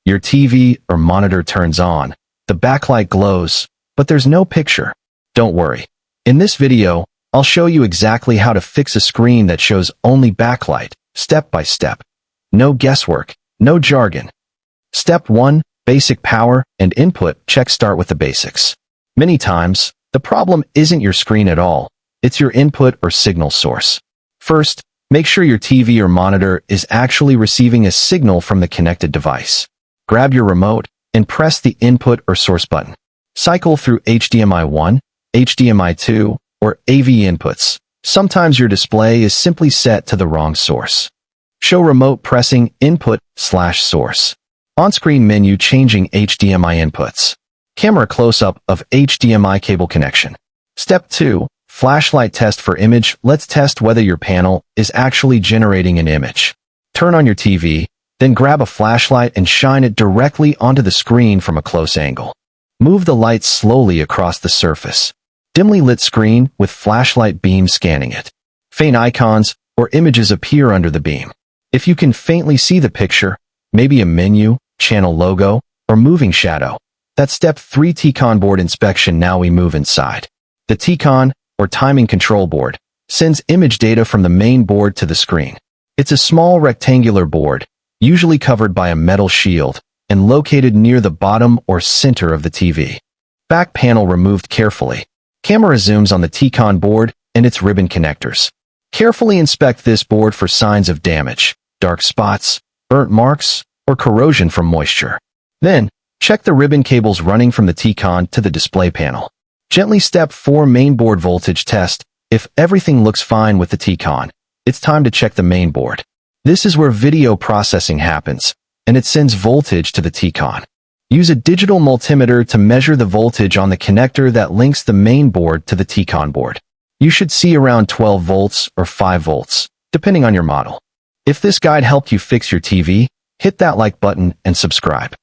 Your TV or monitor turns on, the backlight glows, but there's no picture. Don't worry. In this video, I'll show you exactly how to fix a screen that shows only backlight, step by step. No guesswork, no jargon. Step 1. Basic power and input check. Start with the basics. Many times, the problem isn't your screen at all, it's your input or signal source. First, make sure your TV or monitor is actually receiving a signal from the connected device. Grab your remote and press the input or source button. Cycle through HDMI 1, HDMI 2, or AV inputs. Sometimes your display is simply set to the wrong source. Show remote pressing input/source. On-screen menu changing HDMI inputs. Camera close-up of HDMI cable connection. Step 2. Flashlight test for image. Let's test whether your panel is actually generating an image. Turn on your TV, then grab a flashlight and shine it directly onto the screen from a close angle. Move the light slowly across the surface. Dimly lit screen with flashlight beam scanning it. Faint icons or images appear under the beam. If you can faintly see the picture, maybe a menu, channel logo, or moving shadow, that's step 3. T-Con board inspection. Now we move inside. The T-Con, or timing control board, sends image data from the main board to the screen. It's a small rectangular board, usually covered by a metal shield, and located near the bottom or center of the TV. Back panel removed carefully. Camera zooms on the T-Con board and its ribbon connectors. Carefully inspect this board for signs of damage, dark spots, burnt marks, or corrosion from moisture. Then, check the ribbon cables running from the T-Con to the display panel. Gently step 4. Mainboard voltage test. If everything looks fine with the T-Con, it's time to check the main board. This is where video processing happens, and it sends voltage to the T-Con. Use a digital multimeter to measure the voltage on the connector that links the main board to the T-Con board. You should see around 12 volts or 5 volts, depending on your model. If this guide helped you fix your TV, hit that like button and subscribe.